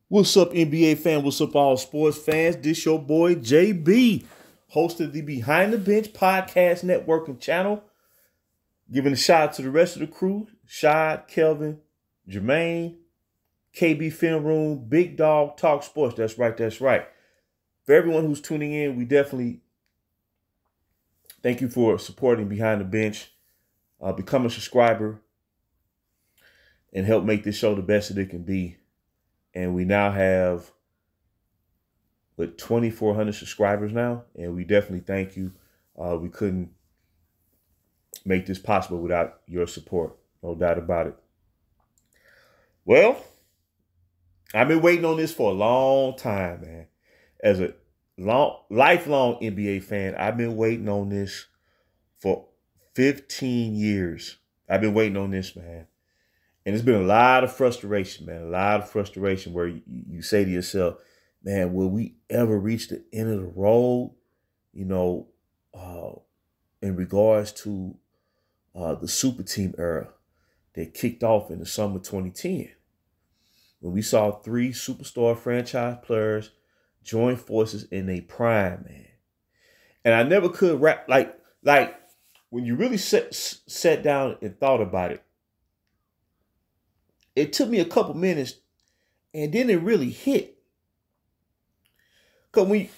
What's up, NBA fan? What's up, all sports fans? This your boy JB, host of the Behind the Bench podcast network and channel. Giving a shout out to the rest of the crew: Shad, Kelvin, Jermaine, KB Film Room, Big Dog Talk Sports. That's right, that's right. For everyone who's tuning in, we definitely thank you for supporting Behind the Bench. Become a subscriber and help make this show the best that it can be. And we now have 2,400 subscribers now, and we definitely thank you. We couldn't make this possible without your support, no doubt about it. Well, I've been waiting on this for a long time, man. As a lifelong NBA fan, I've been waiting on this for 15 years. I've been waiting on this, man. And it's been a lot of frustration, man. A lot of frustration where you say to yourself, man, will we ever reach the end of the road? In regards to the super team era that kicked off in the summer 2010. When we saw three superstar franchise players join forces in a prime, man. And I never could wrap, like when you really sat down and thought about it, it took me a couple minutes, and then it really hit. Cause when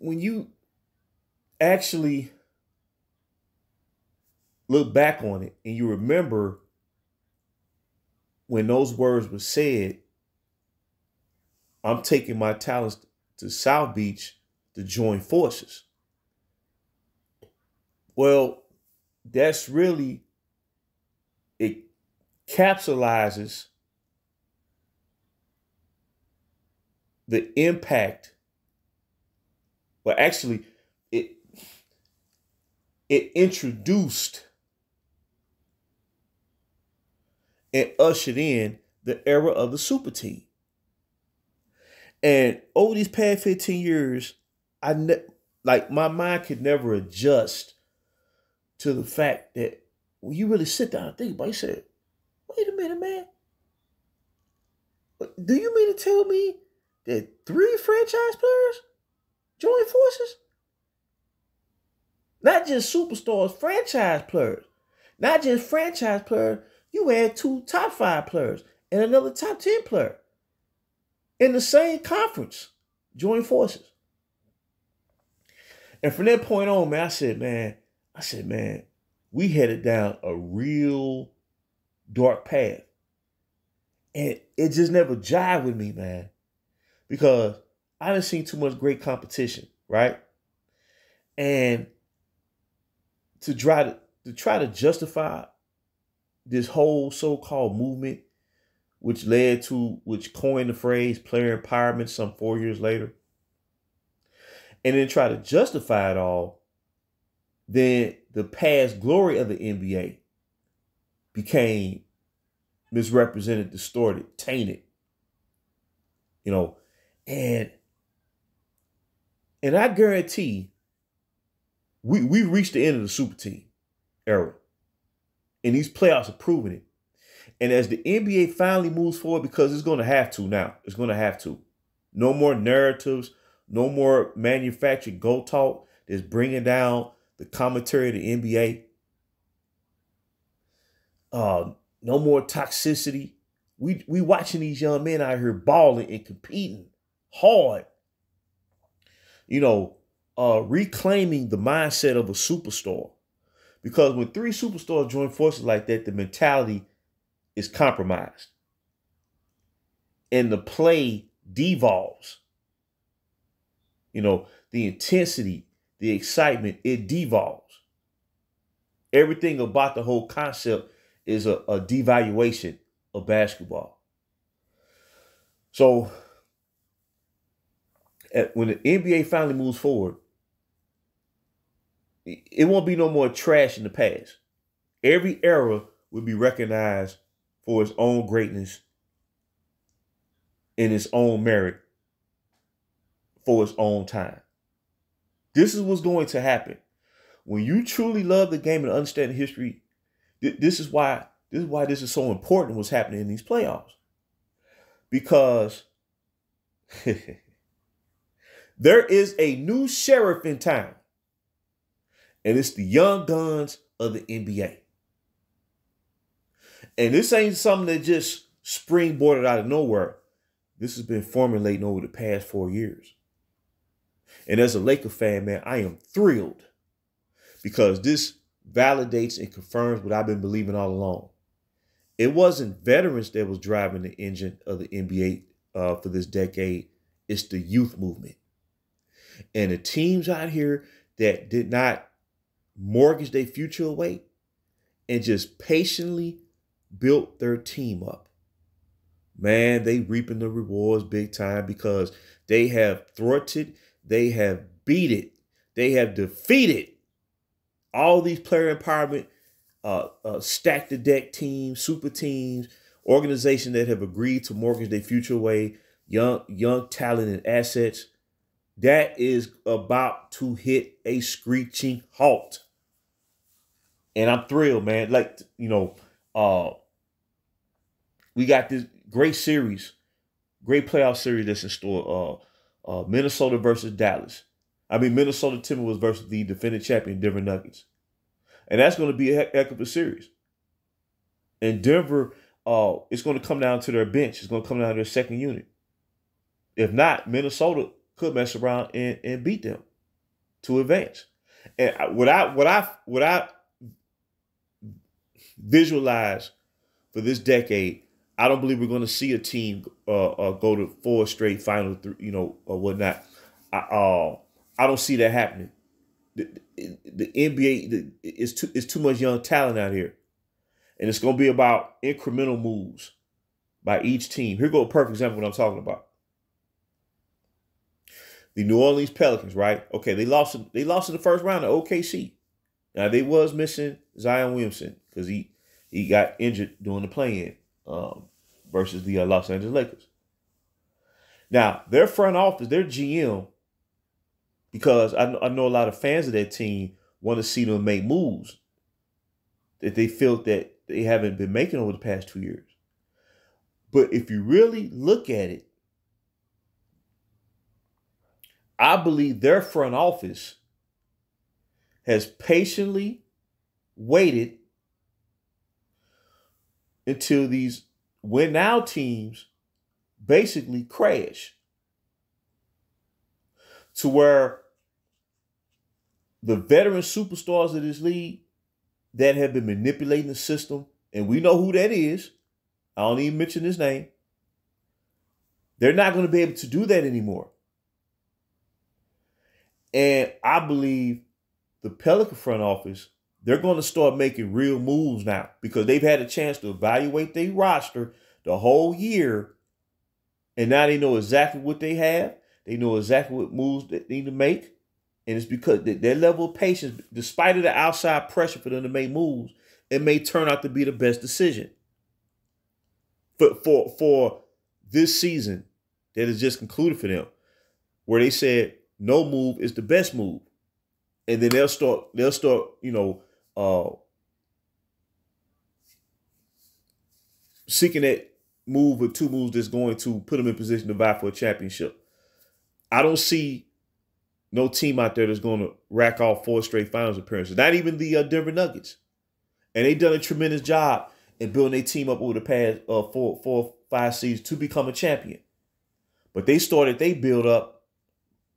you actually look back on it and you remember when those words were said, I'm taking my talents to South Beach to join forces. Well, that's really, it capsulizes the impact. Well, actually, it introduced and ushered in the era of the super team. And over these past 15 years, my mind could never adjust to the fact that when you really sit down and think about it, you say, wait a minute, man. Do you mean to tell me that three franchise players join forces? Not just superstars, franchise players. Not just franchise players. You had two top 5 players and another top 10 player in the same conference join forces. And from that point on, man, I said, man, we headed down a real dark path. And it just never jived with me, man. Because I done seen too much great competition, right? And to try to justify this whole so-called movement, which coined the phrase player empowerment some 4 years later, and then try to justify it all, then the past glory of the NBA became misrepresented, distorted, tainted. And I guarantee we reached the end of the super team era. And these playoffs are proving it. And as the NBA finally moves forward, because it's going to have to now. It's going to have to. No more narratives. No more manufactured go talk that's bringing down the commentary of the NBA. No more toxicity. We watching these young men out here balling and competing hard. Reclaiming the mindset of a superstar. Because when three superstars join forces like that, the mentality is compromised. And the play devolves. The intensity, the excitement, it devolves. Everything about the whole concept is a devaluation of basketball. So when the NBA finally moves forward, it won't be no more trash in the past. Every era will be recognized for its own greatness in its own merit for its own time. This is what's going to happen. When you truly love the game and understand the history, this is why this is so important what's happening in these playoffs. because there is a new sheriff in town, and it's the young guns of the NBA. And this ain't something that just springboarded out of nowhere. This has been formulating over the past 4 years. And as a Laker fan, man, I am thrilled because this validates and confirms what I've been believing all along. It wasn't veterans that was driving the engine of the NBA for this decade. It's the youth movement. And the teams out here that did not mortgage their future away and just patiently built their team up, man, they reaping the rewards big time because they have thwarted, they have beat it, they have defeated all these player empowerment, stack the deck teams, super teams, organizations that have agreed to mortgage their future away, young talent and assets. That is about to hit a screeching halt. And I'm thrilled, man. Like, we got this great series, great playoff series that's in store. Minnesota versus Dallas. Minnesota Timberwolves versus the defending champion Denver Nuggets. And that's going to be a heck of a series. And Denver, it's going to come down to their bench. It's going to come down to their second unit. If not, Minnesota could mess around and beat them to advance. And what I visualize for this decade, I don't believe we're going to see a team go to 4 straight finals, or whatnot. I don't see that happening. The NBA is too much young talent out here, and it's going to be about incremental moves by each team. Here go a perfect example of what I'm talking about. The New Orleans Pelicans, right? Okay, they lost in the first round to OKC. Now they was missing Zion Williamson because he got injured during the play-in versus the Los Angeles Lakers. Now their front office, their GM, because I know a lot of fans of that team want to see them make moves that they feel that they haven't been making over the past 2 years. But if you really look at it, I believe their front office has patiently waited until these win now teams basically crash, to where the veteran superstars of this league that have been manipulating the system, and we know who that is, I don't even mention his name, they're not going to be able to do that anymore. And I believe the Pelican front office, they're going to start making real moves now because they've had a chance to evaluate their roster the whole year. And now they know exactly what they have. They know exactly what moves they need to make. And it's because their level of patience, despite of the outside pressure for them to make moves, it may turn out to be the best decision. But for this season that is just concluded for them, where they said no move is the best move. And then they'll start, seeking that move or 2 moves that's going to put them in position to vie for a championship. I don't see no team out there that's going to rack off 4 straight finals appearances. Not even the Denver Nuggets. And they've done a tremendous job in building their team up over the past 4 or 5 seasons to become a champion. But they build up,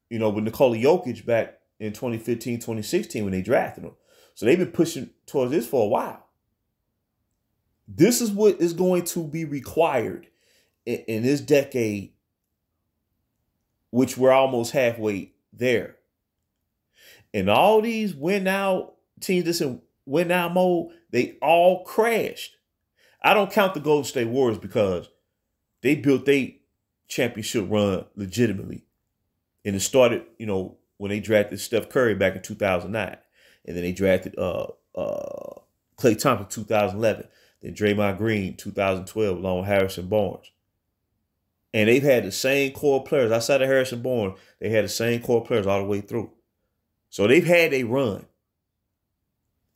with Nikola Jokic back in 2015, 2016 when they drafted him. So they've been pushing towards this for a while. This is what is going to be required in this decade, which we're almost halfway there. And all these win now teams that's in win now mode, they all crashed. I don't count the Golden State Warriors because they built their championship run legitimately. And it started, when they drafted Steph Curry back in 2009. And then they drafted Klay Thompson 2011. Then Draymond Green 2012 along with Harrison Barnes. And they've had the same core players. Outside of Harrison Barnes, they had the same core players all the way through. So they've had a run.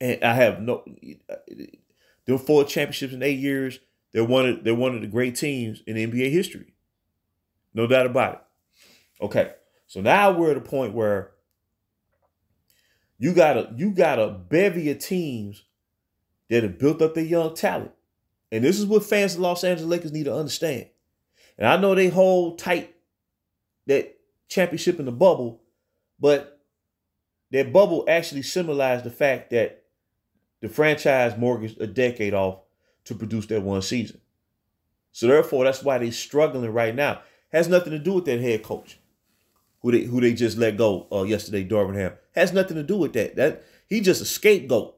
And I have them 4 championships in 8 years, they're one of the great teams in NBA history. No doubt about it. Okay. So now we're at a point where you got a bevy of teams that have built up their young talent. And this is what fans of the Los Angeles Lakers need to understand. And I know they hold tight that championship in the bubble, but that bubble actually symbolized the fact that the franchise mortgaged a decade off to produce that one season. So therefore, that's why they're struggling right now. Has nothing to do with that head coach who they just let go yesterday, Darvin Ham. Has nothing to do with that. That he just a scapegoat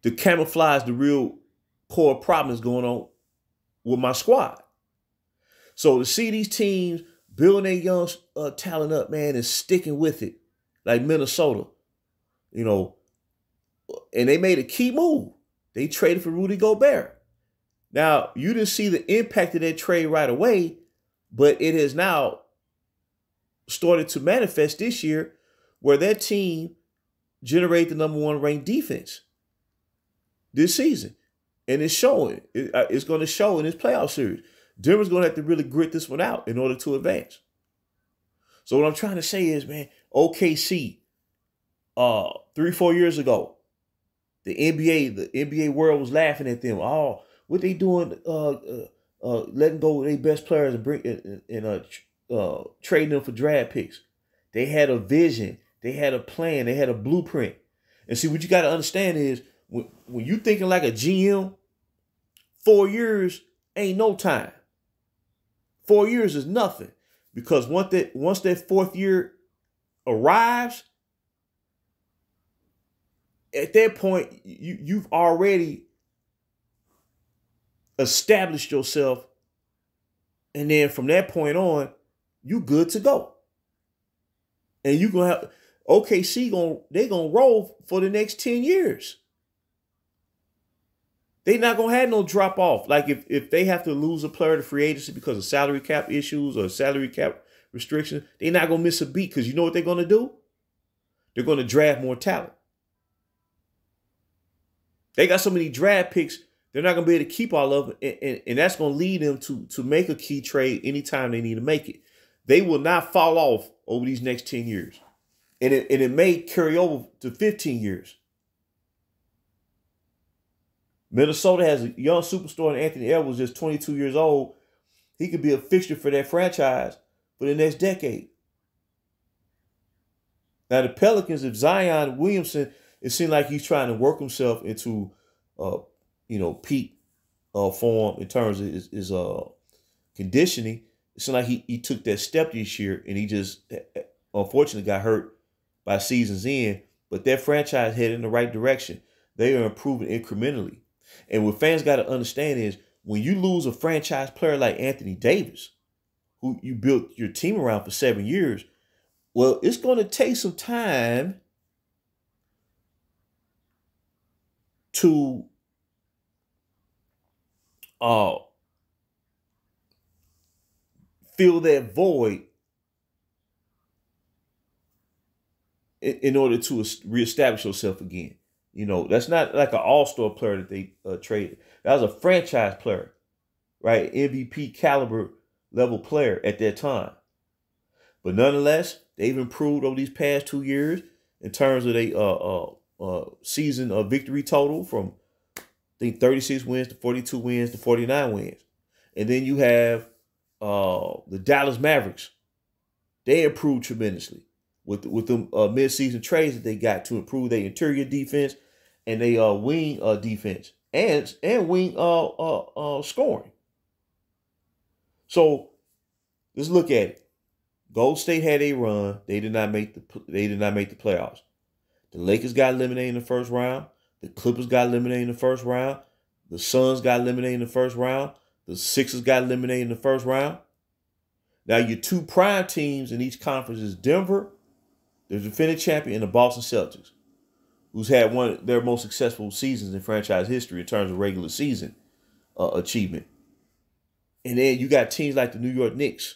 to camouflage the real core problems going on with my squad. So to see these teams building their young talent up, man, and sticking with it, like Minnesota, you know, and they made a key move. They traded for Rudy Gobert. Now, you didn't see the impact of that trade right away, but it has now started to manifest this year where that team generated the #1 ranked defense this season. And it's showing. It's going to show in this playoff series. Denver's going to have to really grit this one out in order to advance. So what I'm trying to say is, man, OKC, 3-4 years ago, the NBA world was laughing at them. Oh, what they doing? Letting go of their best players and trading them for draft picks. They had a vision. They had a plan. They had a blueprint. And see, what you got to understand is when you thinking like a GM, 4 years ain't no time. 4 years is nothing, because once that fourth year arrives, at that point you've already established yourself, and then from that point on, you good to go. And you gonna have OKC they gonna roll for the next 10 years. They not gonna have no drop off. Like if they have to lose a player to free agency because of salary cap issues or salary cap restrictions, they're not gonna miss a beat, because you know what they're gonna do? They're gonna draft more talent. They got so many draft picks, they're not gonna be able to keep all of them, and that's gonna lead them to make a key trade anytime they need to make it. They will not fall off over these next 10 years. And it may carry over to 15 years. Minnesota has a young superstar in Anthony Edwards, just 22 years old. He could be a fixture for that franchise for the next decade. Now the Pelicans, if Zion Williamson, it seems like he's trying to work himself into, peak form in terms of his conditioning. It seems like he took that step this year, and he just unfortunately got hurt by season's end. But that franchise headed in the right direction. They are improving incrementally. And what fans got to understand is, when you lose a franchise player like Anthony Davis, who you built your team around for 7 years, well, it's going to take some time to fill that void in order to reestablish yourself again. You know, that's not like an all-star player that they traded. That was a franchise player, right? MVP caliber level player at that time. But nonetheless, they've improved over these past 2 years in terms of their season victory total from, I think, 36 wins to 42 wins to 49 wins. And then you have the Dallas Mavericks. They improved tremendously with the mid-season trades that they got to improve their interior defense and their wing defense and wing scoring. So let's look at it. Golden State had a run. They did not make the playoffs. The Lakers got eliminated in the first round. The Clippers got eliminated in the first round. The Suns got eliminated in the first round. The Sixers got eliminated in the first round. Now your two prime teams in each conference is Denver, the defending champion, and the Boston Celtics, who's had one of their most successful seasons in franchise history in terms of regular season achievement. And then you got teams like the New York Knicks,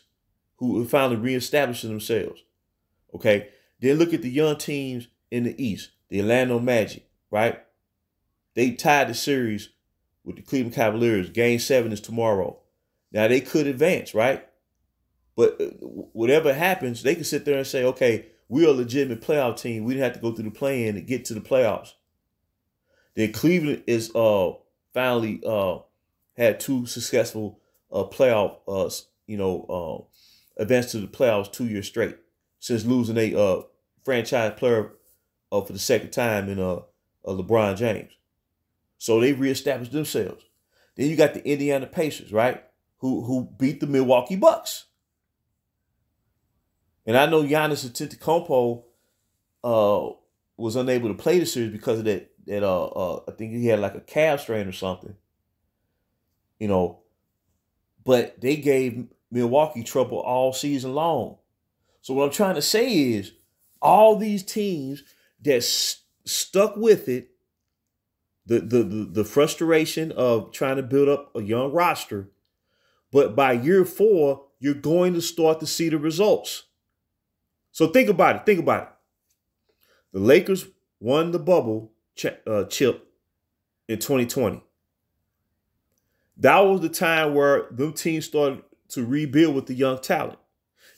who are finally reestablishing themselves. Okay? Then look at the young teams in the East, the Orlando Magic, right? They tied the series with the Cleveland Cavaliers. Game 7 is tomorrow. Now, they could advance, right? But whatever happens, they can sit there and say, okay, we're a legitimate playoff team. We didn't have to go through the play-in to get to the playoffs. Then Cleveland is finally had 2 successful playoff, advance to the playoffs 2 years straight since losing a franchise player for the second time in LeBron James. So they reestablished themselves. Then you got the Indiana Pacers, right? Who beat the Milwaukee Bucks. And I know Giannis Antetokounmpo was unable to play the series because of that. I think he had like a calf strain or something. But they gave Milwaukee trouble all season long. So what I'm trying to say is, all these teams that stuck with it, the frustration of trying to build up a young roster, but by year 4, you're going to start to see the results. So think about it. The Lakers won the bubble chip in 2020. That was the time where them teams started to rebuild with the young talent.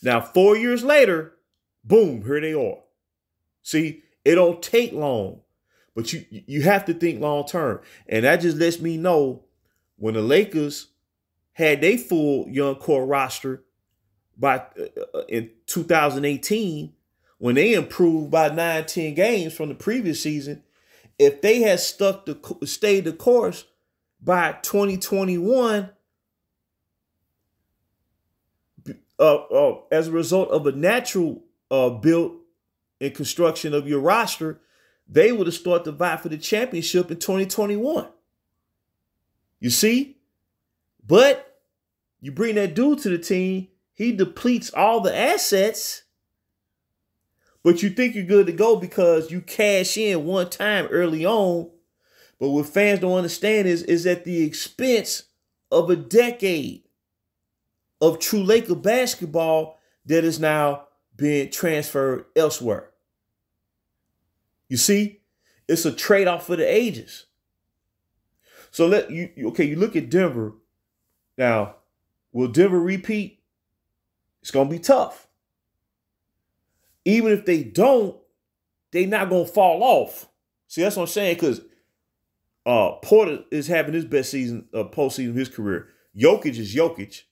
Now, 4 years later, boom, here they are. See, it don't take long, but you have to think long term. And that just lets me know when the Lakers had their full young core roster in 2018, when they improved by 9-10 games from the previous season, if they had stayed the course by 2021, as a result of a natural build and construction of your roster, they would have started to vie for the championship in 2021. You see? But you bring that dude to the team, he depletes all the assets, but you think you're good to go because you cash in one time early on. But what fans don't understand is at the expense of a decade of true Laker basketball that is now being transferred elsewhere. You see, it's a trade-off for the ages. So you look at Denver. Now, will Denver repeat? It's going to be tough. Even if they don't, they're not going to fall off. See, that's what I'm saying, because Porter is having his best postseason of his career. Jokic is Jokic.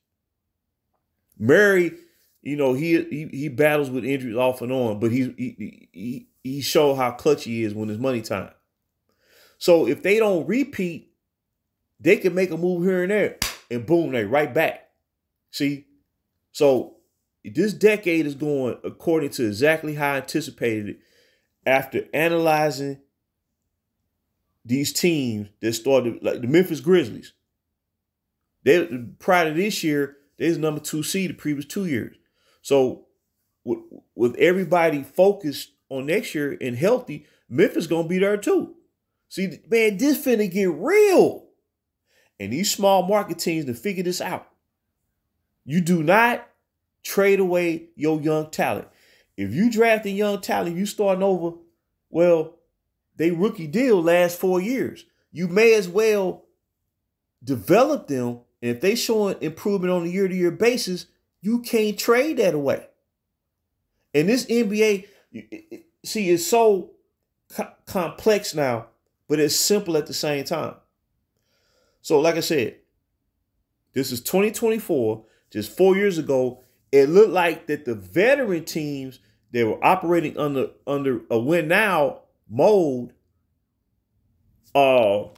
Murray, he battles with injuries off and on, but he showed how clutch he is when it's money time. So if they don't repeat, they can make a move here and there, and boom, they right back. See? So this decade is going according to exactly how I anticipated it after analyzing these teams that started, like the Memphis Grizzlies. Prior to this year, they was number 2 seed the previous 2 years. So with everybody focused on next year and healthy, Memphis going to be there too. See, man, this finna get real. And these small market teams to figure this out. You do not trade away your young talent. If you draft a young talent, you starting over, well, they rookie deal lasts 4 years. You may as well develop them. And if they showing improvement on a year-to-year basis, you can't trade that away. And this NBA, see, is so complex now, but it's simple at the same time. So like I said, this is 2024, just 4 years ago. It looked like that the veteran teams that were operating under a win now mode, that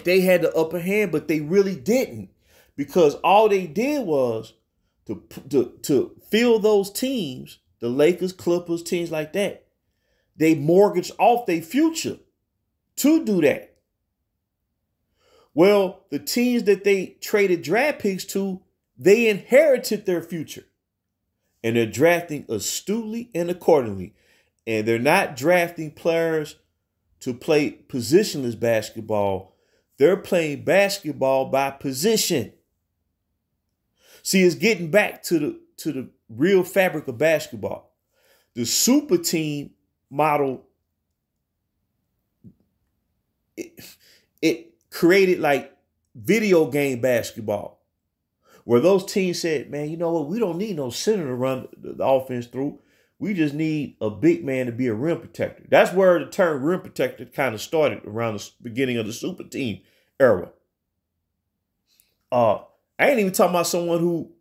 they had the upper hand, but they really didn't, because all they did was to fill those teams, the Lakers, Clippers, teams like that. They mortgaged off their future to do that. Well, the teams that they traded draft picks to, they inherited their future. And they're drafting astutely and accordingly. And they're not drafting players to play positionless basketball. They're playing basketball by position. See, it's getting back to the real fabric of basketball. The super team model, it created like video game basketball, where those teams said, man, you know what? We don't need no center to run the offense through. We just need a big man to be a rim protector. That's where the term rim protector kind of started around the beginning of the super team era. I ain't even talking about someone who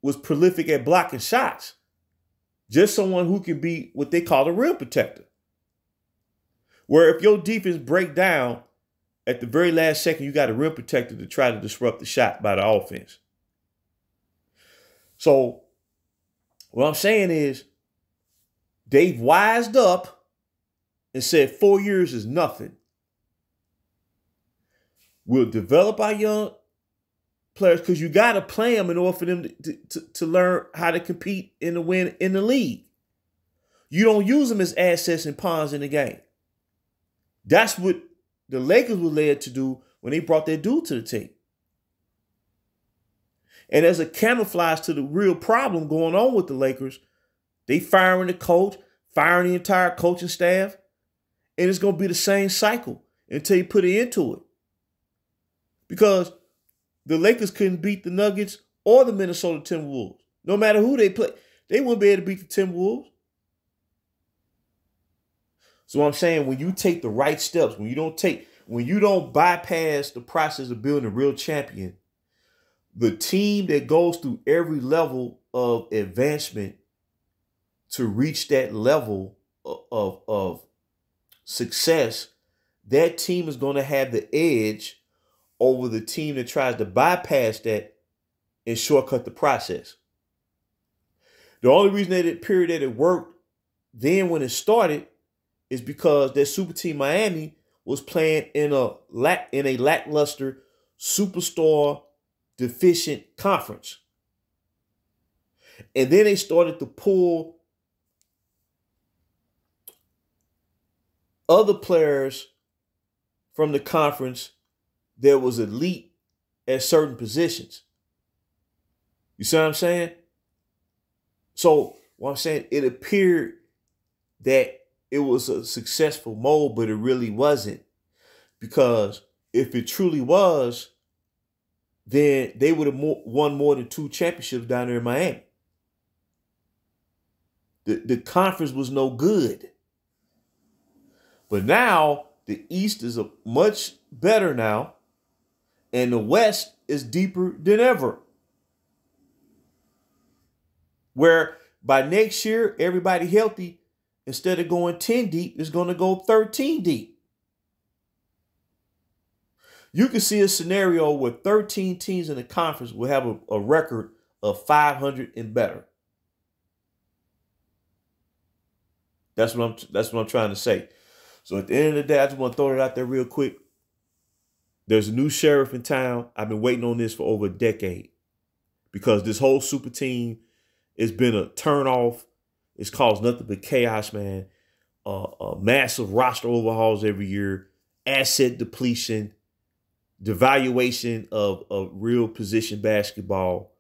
was prolific at blocking shots. Just someone who can be what they call a rim protector. Where if your defense break down at the very last second, you got a rim protector to try to disrupt the shot by the offense. So what I'm saying is they've wised up and said 4 years is nothing. We'll develop our young players because you got to play them in order for them to learn how to compete and to win in the league. You don't use them as assets and pawns in the game. That's what the Lakers were led to do when they brought their dude to the team. And as a camouflage to the real problem going on with the Lakers, they firing the coach, firing the entire coaching staff, and it's going to be the same cycle until you put an end to it. Because the Lakers couldn't beat the Nuggets or the Minnesota Timberwolves. No matter who they play, they wouldn't be able to beat the Timberwolves. So I'm saying when you take the right steps, when you don't bypass the process of building a real champion, the team that goes through every level of advancement to reach that level of success, that team is going to have the edge over the team that tries to bypass that and shortcut the process. The only reason that it worked then when it started is because that super team Miami was playing in a lackluster, superstar deficient conference. And then they started to pull other players from the conference that was elite at certain positions. You see what I'm saying? So what I'm saying, it appeared that it was a successful mold, but it really wasn't. Because if it truly was, then they would have won more than 2 championships down there in Miami. The conference was no good. But now the East is much better now, and the West is deeper than ever. Where by next year, everybody healthy, instead of going 10 deep, is going to go 13 deep. You can see a scenario where 13 teams in the conference will have a record of 500 and better. That's what I'm trying to say. So at the end of the day, I just want to throw it out there real quick. There's a new sheriff in town. I've been waiting on this for over a decade because this whole super team has been a turnoff. It's caused nothing but chaos, man. Massive roster overhauls every year, asset depletion, devaluation of real position basketball.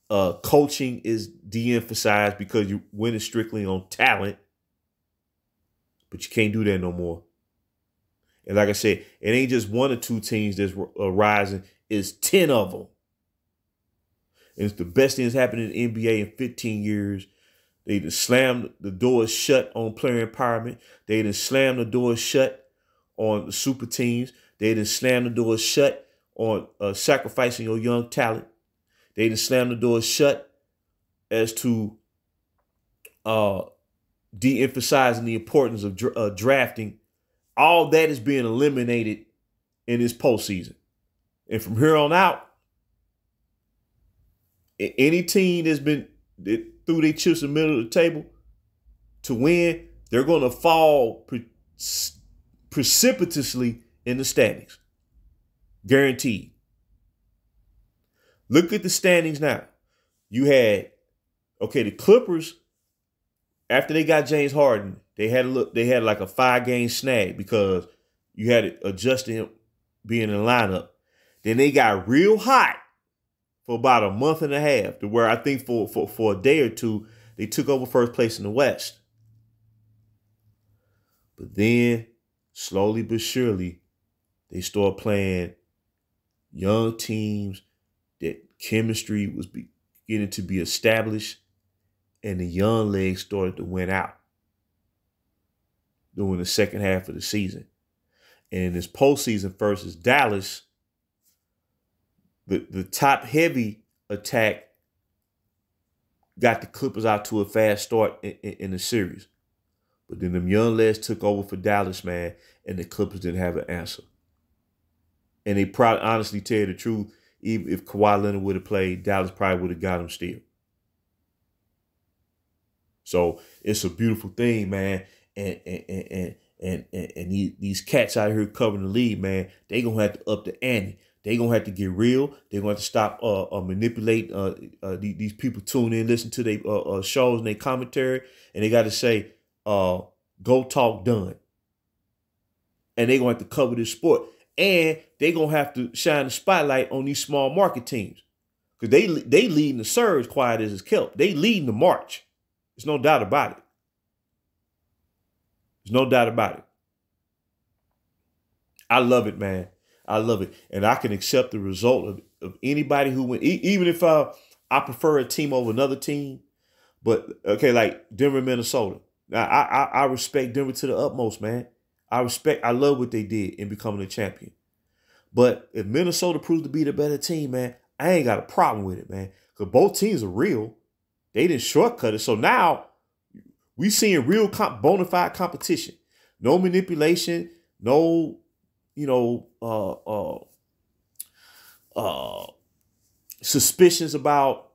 Coaching is de-emphasized because you're winning strictly on talent. But you can't do that no more. And like I said, it ain't just 1 or 2 teams that's rising. It's 10 of them. And it's the best thing that's happened in the NBA in 15 years. They just slammed the doors shut on player empowerment. They just slammed the doors shut on the super teams. They just slammed the doors shut on sacrificing your young talent. They just slammed the doors shut as to de-emphasizing the importance of drafting. All that is being eliminated in this postseason. And from here on out, any team that threw their chips in the middle of the table to win, they're going to fall precipitously in the standings. Guaranteed. Look at the standings now. You had, the Clippers, after they got James Harden, they had like a 5-game snag because you had to adjust him being in the lineup. Then they got real hot for about a month and a half, to where I think for a day or two, they took over first place in the West. But then, slowly but surely, They start playing young teams that chemistry was beginning to be established, and the young legs started to win out during the second half of the season. And in this postseason versus Dallas, the top heavy attack got the Clippers out to a fast start in the series. But then them young legs took over for Dallas, man, and the Clippers didn't have an answer. And they probably, honestly, tell you the truth, even if Kawhi Leonard would have played, Dallas probably would have got him still. So it's a beautiful thing, man. And these cats out here covering the league, man, they gonna have to up the ante. They gonna have to get real. They gonna have to stop manipulate these people tune in, listen to their shows and their commentary, and they got to say, "Go talk done." And they gonna have to cover this sport, and they gonna have to shine the spotlight on these small market teams, because they leading the surge, quiet as it's kept. They leading the march. There's no doubt about it. There's no doubt about it. I love it, man. I love it. And I can accept the result of anybody who wins, even if I prefer a team over another team. But, okay, like Denver, Minnesota. Now, I respect Denver to the utmost, man. I love what they did in becoming a champion. But if Minnesota proves to be the better team, man, I ain't got a problem with it, man. Because both teams are real. They didn't shortcut it. So now we seeing real bona fide competition. No manipulation, no, suspicions about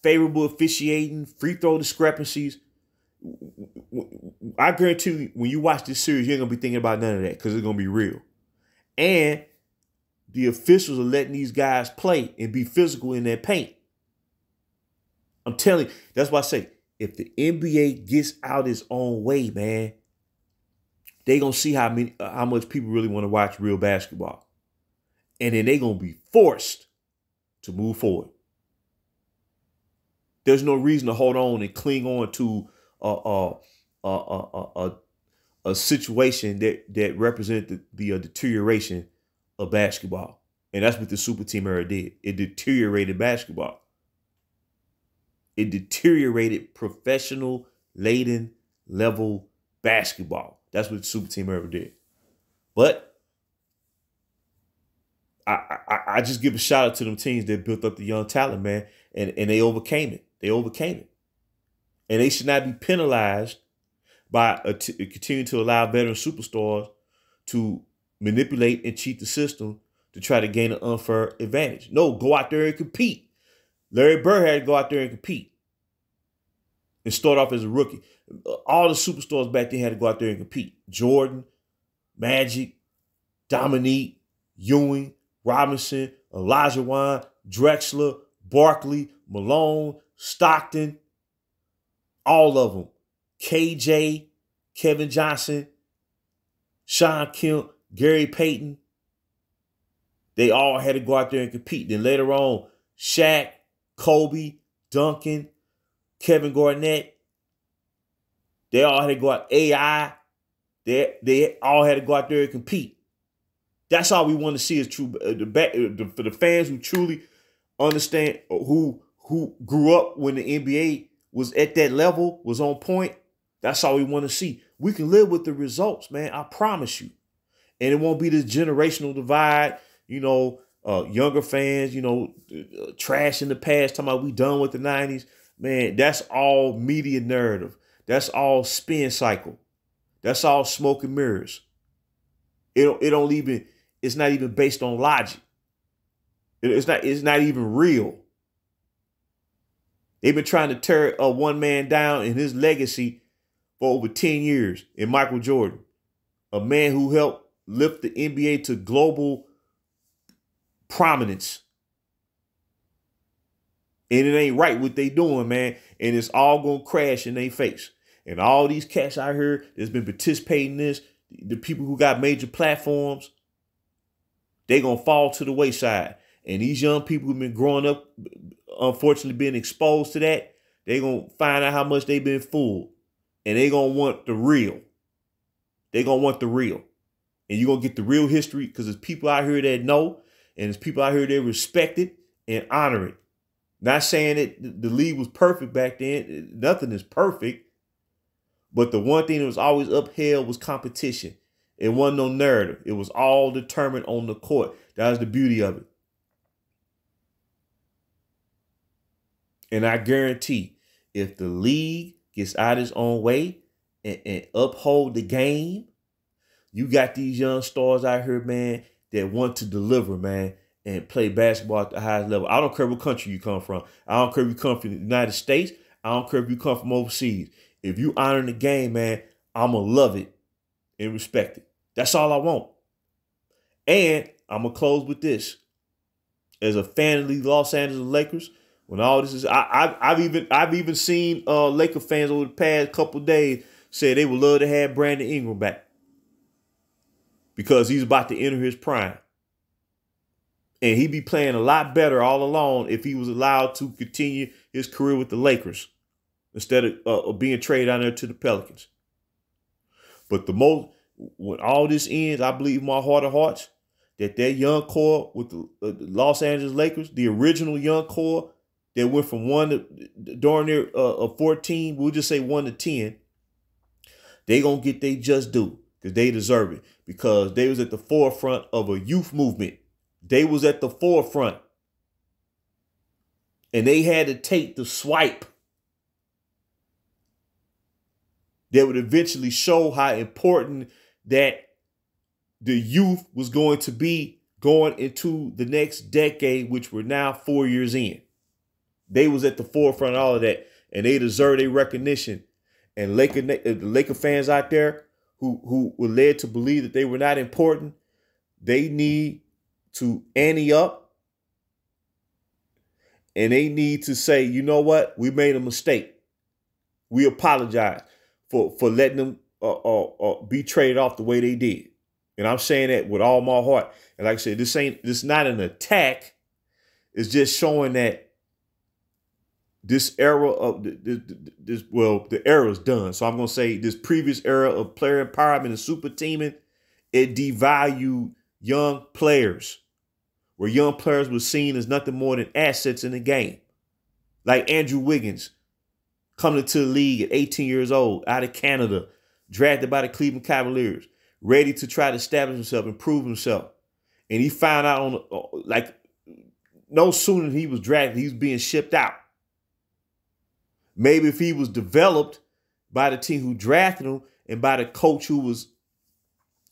favorable officiating, free throw discrepancies. I guarantee you, when you watch this series, you ain't going to be thinking about none of that, because it's going to be real. And the officials are letting these guys play and be physical in their paint. I'm telling you, that's why I say, if the NBA gets out its own way, man, they going to see how much people really want to watch real basketball. And then they going to be forced to move forward. There's no reason to hold on and cling on to a situation that represented the deterioration of basketball. And that's what the super team era did. It deteriorated basketball. It deteriorated professional laden level basketball. That's what the super team era did. But I just give a shout out to them teams that built up the young talent, man, and they overcame it. They overcame it. And they should not be penalized by continuing to allow veteran superstars to manipulate and cheat the system to try to gain an unfair advantage. No, go out there and compete. Larry Bird had to go out there and compete and start off as a rookie. All the superstars back then had to go out there and compete. Jordan, Magic, Dominique, Ewing, Robinson, Elijah Wan, Drexler, Barkley, Malone, Stockton, all of them. KJ, Kevin Johnson, Sean Kemp, Gary Payton. They all had to go out there and compete. Then later on, Shaq, Kobe, Duncan, Kevin Garnett, they all had to go out. AI, they all had to go out there and compete. That's all we want to see is true. For the fans who truly understand, who grew up when the NBA was at that level, was on point, that's all we want to see. We can live with the results, man. I promise you. And it won't be this generational divide, younger fans, trash in the past, talking about we done with the 90s. Man, that's all media narrative. That's all spin cycle. That's all smoke and mirrors. It's not even based on logic. It's not even real. They've been trying to tear one man down in his legacy for over 10 years in Michael Jordan, a man who helped lift the NBA to global prominence. And it ain't right what they doing, man. And it's all going to crash in their face. And all these cats out here that's been participating in this, the people who got major platforms, they going to fall to the wayside. And these young people who've been growing up, unfortunately being exposed to that, they going to find out how much they've been fooled. And they going to want the real. They going to want the real. And you're going to get the real history because there's people out here that know, and there's people out here that respect it and honor it. Not saying that the league was perfect back then. Nothing is perfect. But the one thing that was always upheld was competition. It wasn't no narrative. It was all determined on the court. That was the beauty of it. And I guarantee, if the league gets out its own way and uphold the game, you got these young stars out here, man, that want to deliver, man, and play basketball at the highest level. I don't care what country you come from. I don't care if you come from the United States. I don't care if you come from overseas. If you honor the game, man, I'm going to love it and respect it. That's all I want. And I'm going to close with this. As a fan of the Los Angeles Lakers, when all this is, I've even seen Laker fans over the past couple of days say they would love to have Brandon Ingram back because he's about to enter his prime. And he'd be playing a lot better all along if he was allowed to continue his career with the Lakers instead of being traded down there to the Pelicans. But when all this ends, I believe in my heart of hearts that young core with the Los Angeles Lakers, the original young core that went from 1 to during their 14, we'll just say 1 to 10, they gonna get they just due because they deserve it because they was at the forefront of a youth movement. They was at the forefront. And they had to take the swipe that would eventually show how important that the youth was going to be going into the next decade, which we're now 4 years in. They was at the forefront of all of that, and they deserve their recognition. And Laker fans out there who were led to believe that they were not important, they need to ante up, and they need to say, you know what, we made a mistake. We apologize for letting them be traded off the way they did. And I'm saying that with all my heart. And like I said, this not an attack. It's just showing that this era of the era is done. So I'm going to say this previous era of player empowerment and super teaming, it devalued young players, where young players were seen as nothing more than assets in the game. Like Andrew Wiggins, coming into the league at 18 years old, out of Canada, drafted by the Cleveland Cavaliers, ready to try to establish himself and prove himself. And he found out no sooner than he was drafted, he was being shipped out. Maybe if he was developed by the team who drafted him and by the coach who was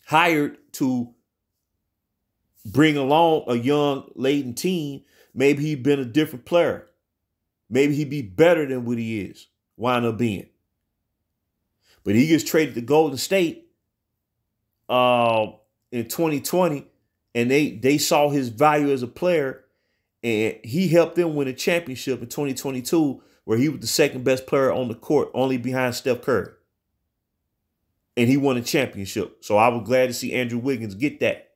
hired to bring along a young laden team, maybe he'd been a different player. Maybe he'd be better than what he is, wind up being. But he gets traded to Golden State in 2020, and they saw his value as a player, and he helped them win a championship in 2022, where he was the second best player on the court, only behind Steph Curry. And he won a championship. So I was glad to see Andrew Wiggins get that.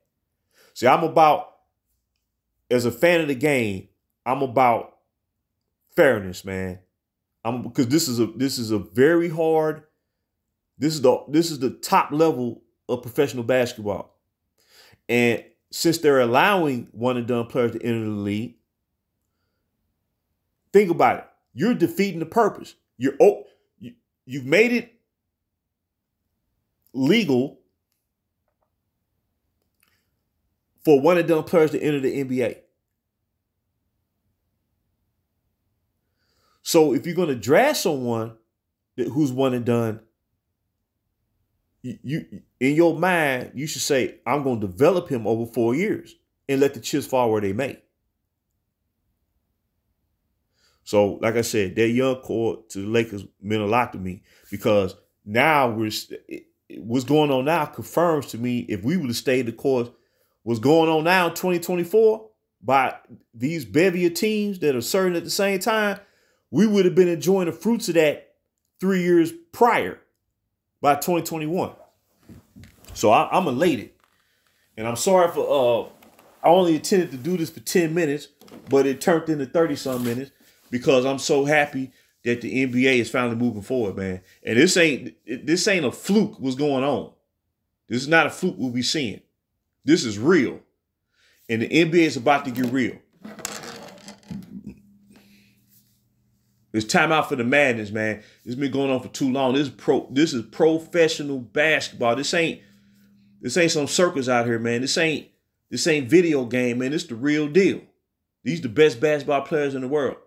See, as a fan of the game, I'm about fairness, man. Because this is a very hard. This is the top level of professional basketball, and since they're allowing one and done players to enter the league, think about it. You're defeating the purpose. You've made it legal for one and done players to enter the NBA. So if you're going to draft someone who's one and done, you in your mind, you should say, I'm going to develop him over 4 years and let the chips fall where they may. So, like I said, that young core to the Lakers meant a lot to me, because now what's going on now confirms to me, if we would have stayed the course, what's going on now in 2024 by these bevy of teams that are certain at the same time, we would have been enjoying the fruits of that 3 years prior by 2021. So I'm elated. And I'm sorry for, I only intended to do this for 10 minutes, but it turned into 30-some minutes, because I'm so happy that the NBA is finally moving forward, man. And this ain't a fluke what's going on. This is not a fluke we'll be seeing. This is real. And the NBA is about to get real. It's time out for the madness, man. It's been going on for too long. This is professional basketball. This ain't some circus out here, man. This ain't video game, man. It's the real deal. These the best basketball players in the world.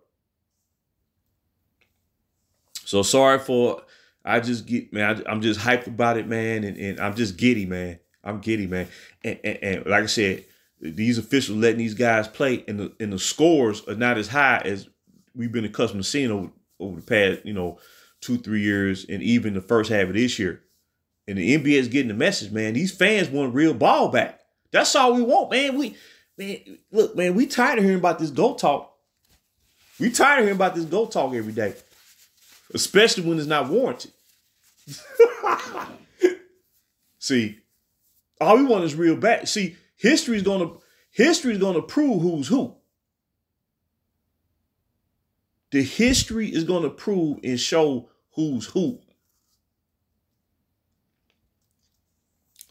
So sorry for I'm just hyped about it, man, and I'm just giddy, man. I'm giddy, man. And like I said, these officials letting these guys play, and the scores are not as high as we've been accustomed to seeing over the past, 2-3 years, and even the first half of this year. And the NBA is getting the message, man. These fans want real ball back. That's all we want, man. We tired of hearing about this GOAT talk. We tired of hearing about this GOAT talk every day, especially when it's not warranted. See, all we want is real back. See, history is gonna prove who's who. The history is gonna prove and show who's who.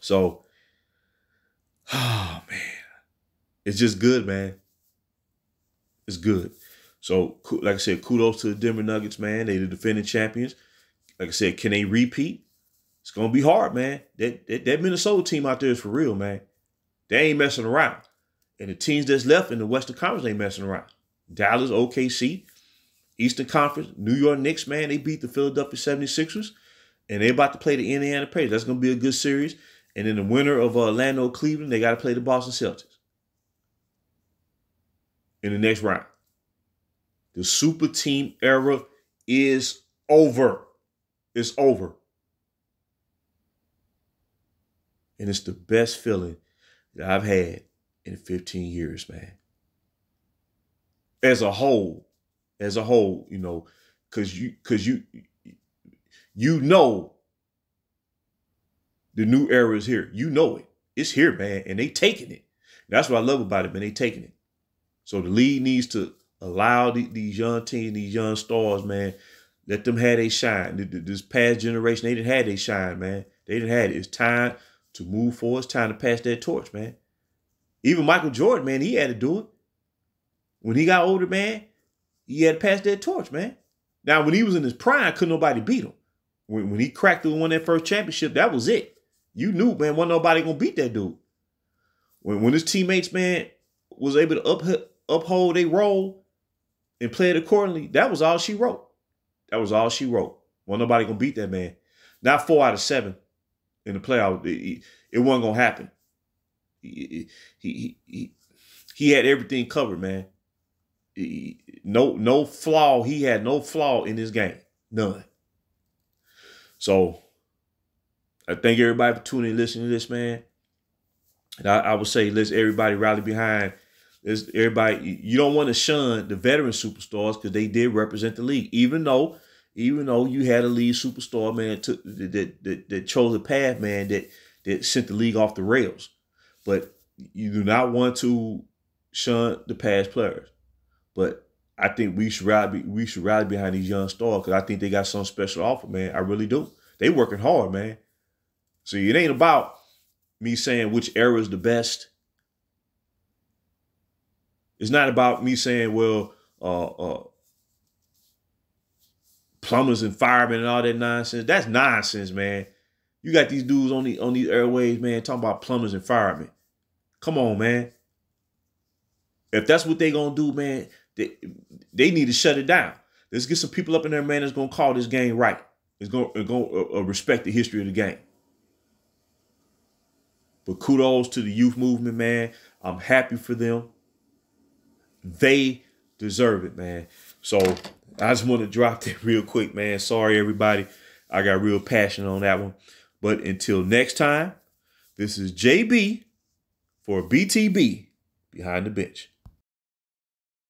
So, oh man, it's just good, man. It's good. So, like I said, kudos to the Denver Nuggets, man. They the defending champions. Like I said, can they repeat? It's gonna be hard, man. That Minnesota team out there is for real, man. They ain't messing around. And the teams that's left in the Western Conference ain't messing around. Dallas, OKC, Eastern Conference, New York Knicks, man, they beat the Philadelphia 76ers. And they about to play the Indiana Pacers. That's gonna be a good series. And then the winner of Orlando, Cleveland, they got to play the Boston Celtics in the next round. The super team era is over. It's over. And it's the best feeling that I've had in 15 years, man. As a whole, because you know the new era is here. You know it. It's here, man. And they taking it. That's what I love about it, man. They taking it. So the league needs to allow these young teams, these young stars, man, let them have their shine. This past generation, they didn't have their shine, man. They didn't have it. It's time to move forward. It's time to pass that torch, man. Even Michael Jordan, man, he had to do it. When he got older, man, he had to pass that torch, man. Now, when he was in his prime, couldn't nobody beat him. When he cracked through and won that first championship, that was it. You knew, man, wasn't nobody going to beat that dude. When his teammates, man, was able to uphold their role and play it accordingly, that was all she wrote. That was all she wrote. Wasn't nobody going to beat that man. Not 4 out of 7 in the playoffs. It wasn't going to happen. He had everything covered, man. No flaw. He had no flaw in his game. None. So, I thank everybody for tuning in and listening to this, man. And I would say, let's everybody rally behind. You don't want to shun the veteran superstars because they did represent the league. Even though you had a lead superstar, man, that chose a path, man, that sent the league off the rails. But you do not want to shun the past players. But I think we should rally behind these young stars because I think they got something special to offer, man. I really do. They working hard, man. See, it ain't about me saying which era is the best. It's not about me saying, well, plumbers and firemen and all that nonsense. That's nonsense, man. You got these dudes on these airways, man, talking about plumbers and firemen. Come on, man. If that's what they gonna do, man, they need to shut it down. Let's get some people up in there, man, that's gonna call this game right. It's gonna respect the history of the game. But kudos to the youth movement, man. I'm happy for them. They deserve it, man. So I just want to drop that real quick, man. Sorry, everybody. I got real passion on that one. But until next time, this is JB for BTB Behind the Bench.